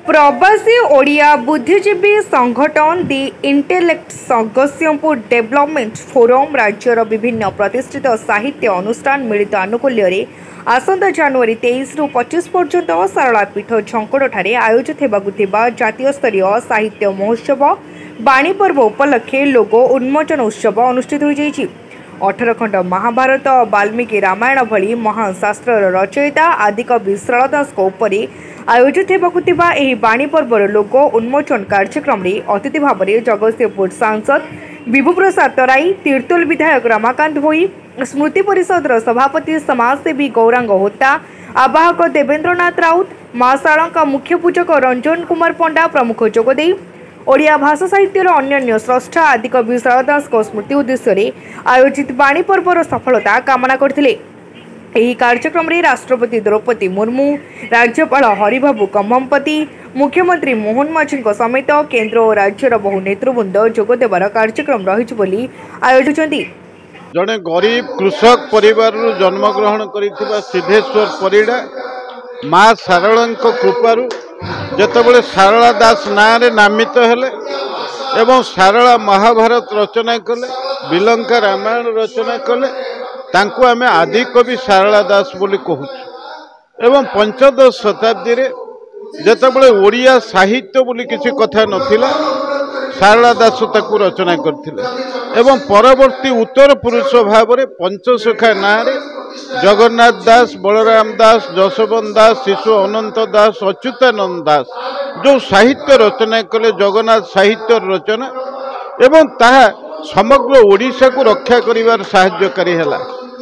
प्रवासी ओडिया बुद्धिजीवी संगठन दि इंटेलेक्ट जगतसिंहपुर डेवलपमेंट फोरम राज्यर विभिन्न प्रतिष्ठित साहित्य अनुष्ठान मिलित आनुकूल्य आसंता जनवरी 23 रु 25 पर्यंत सारला पीठ झंकड़े आयोजित होगा जातीय स्तरीय साहित्य महोत्सव बाणी पर्व उपलक्षे लोगो उन्मोचन उत्सव अनुष्ठित हो 18 खंड महाभारत वाल्मीकि रामायण भली महान शास्त्र रचयिता आदिकवि शारला दास आयोजित होगा बाणी पर्वर लोगो उन्मोचन कार्यक्रम में अतिथि भाव में जगतसिंहपुर सांसद विभु प्रसाद तराई तीर्तोल विधायक रमाकांत भोई स्मृति परिषद सभापति समाजसेवी गौरांग होता आवाहक देवेंद्रनाथ राउत मां शारला मुख्य पूजक रंजन कुमार पंडा प्रमुख जोगदे ओडिया भाषा साहित्यर अन्य स्रष्टा आदिकवि शारला दास स्मृति उद्देश्य आयोजित बाणी पर्वर सफलता कामना करथिले। ଏହି କାର୍ଯ୍ୟକ୍ରମରେ ରାଷ୍ଟ୍ରପତି ଦ୍ରୌପଦୀ ମୁର୍ମୁ राज्यपाल हरिबाबू कम्मपति मुख्यमंत्री मोहन माझीଙ୍କ समेत केन्द्र और राज्यर बहु नेतृवृंद जोगदेवार कार्यक्रम रही बोली आयोजन जड़े गरीब कृषक परिवार जन्मग्रहण कर सिद्धेश्वर परिड़ा माँ शारला कृपारू जितेबाला शारला दास ना नामित हेले एवं शारला महाभारत रचना कले बिलंका रामायण रचना कले तांको आमे आदिकवि शारला दास बोली कहूँ एवं पंचदश शताब्दी रे जेतेबेले ओडिया साहित्य बोली किसी कथा नथिला शारला दास ताकू रचना करथिले एवं परवर्ती उत्तर पुरुष भाव में पंचसखा ना जगन्नाथ दास बलराम दास जशवंत दास शिशु अनंत दास अच्युतानंद दास जो साहित्य रचना कले जगन्नाथ साहित्य रचना एवं ताहा समग्र ओडिशा को रक्षा करिवार साहाय्यकारी है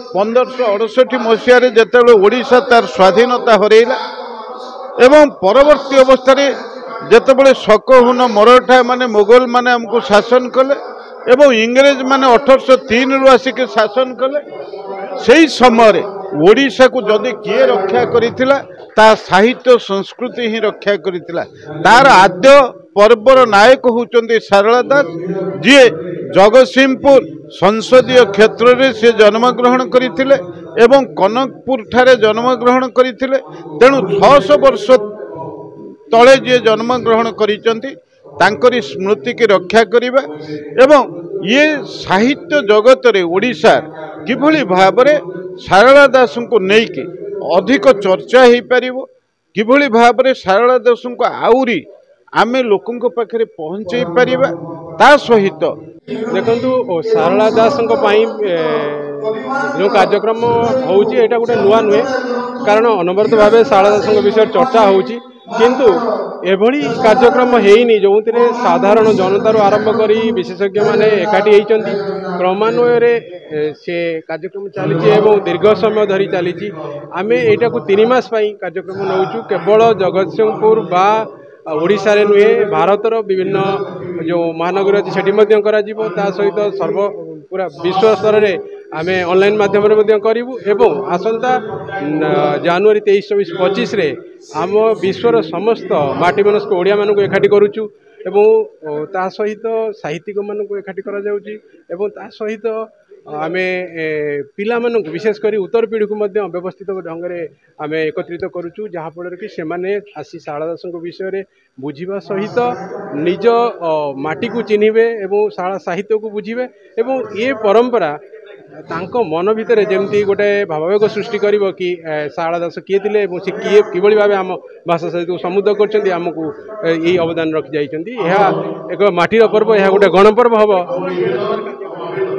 1568 मसीह जिते ओडिशा तार स्वाधीनता हरैला एवं परवर्ती अवस्था जितेबाला शकहुन मराठा माने मुगल माने हमको शासन कले एवं इंग्रेज माने 1803 रु आसिक शासन कले से समय ओडिशा को जदि किए रक्षा करिथिला ता साहित्य संस्कृति ही रक्षा करिथिला तार आद्य पर्वर नायक होचंदी शारला दास जी जगतसिंहपुर संसदीय क्षेत्र में से जन्मग्रहण करथिले एवं कनकपुर ठारे जन्मग्रहण करथिले तेणु 600 वर्ष तले जी जन्मग्रहण करिसंती तांकरी स्मृति की रक्षा करिबा एवं ये साहित्य जगत रे ओडिशा किभली भाव में शारला दास को लेकिन अधिक चर्चा हो पारिबो किभली भाव में शारला दास को आउरी आमे लोकंक पाखरे पहुंचे पारिबा ता सहित देखु शारला दास जो कार्यक्रम होउची एटा गोटे नुआ नुहे कारण अनवरत भाव शारला दास विषय चर्चा होउची किंतु एभली कार्यक्रम हेनी जो साधारण जनतार आरंभ करी विशेषज्ञ माने एकाठी होइचंती क्रमान्वय से कार्यक्रम चली दीर्घ समय धरी चली आमे एटा को 3 मास कार्यक्रम नौचु केवल जगतसिंहपुर बा ओडिशा रे नुहे भारतर विभिन्न जो महानगर अच्छी सेठी सहित सर्व पूरा विश्व स्तर में आम ऑनलाइन माध्यम करूँ एवं आसंता जनवरी 23, 24, 25 रे आम विश्वर समस्त माटी मनस्क ओडिया मानक एकाठी करुचु एवं ता सहित साहित्यिक मानक एकाठी करा जाउची एवं ता सहित आमे पिला मानक विशेषकर उत्तर पीढ़ी को व्यवस्थित ढंग से आम एकत्रित करुचु जहाँफल कि सेमाने आसी शारला दास विषय में बुझा सहित निज माटी को चिन्हिबे एवं शारला साहित्य को बुझिबे एवं ये परंपरा तांको मन भितर जमती गोटे भावावेग सृष्टि करिवो कि शारला दास किए थिले एवं से किए किभली भाबे आम भाषा साहित्य को समृद्ध करछन्ती आमको यही अवदान रखि जाइछन्ती यह एक माटीर पर्व यह गोटे गणपर्व हबो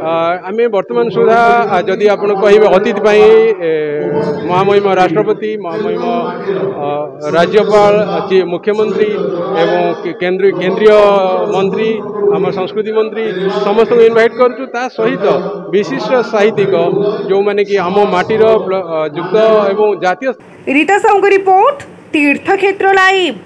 आम वर्तमान सुधा जदि आप कहे अतिथि महामहिम राष्ट्रपति महामहिम राज्यपाल मुख्यमंत्री एवं केंद्रीय मंत्री आम संस्कृति मंत्री समस्त को इनवाइट करूँ ता सहित विशिष्ट साहित्यिक जो माने कि आम माटीर युक्त एवं जातीय रीता साहू रिपोर्ट तीर्थक्षेत्र लाइव।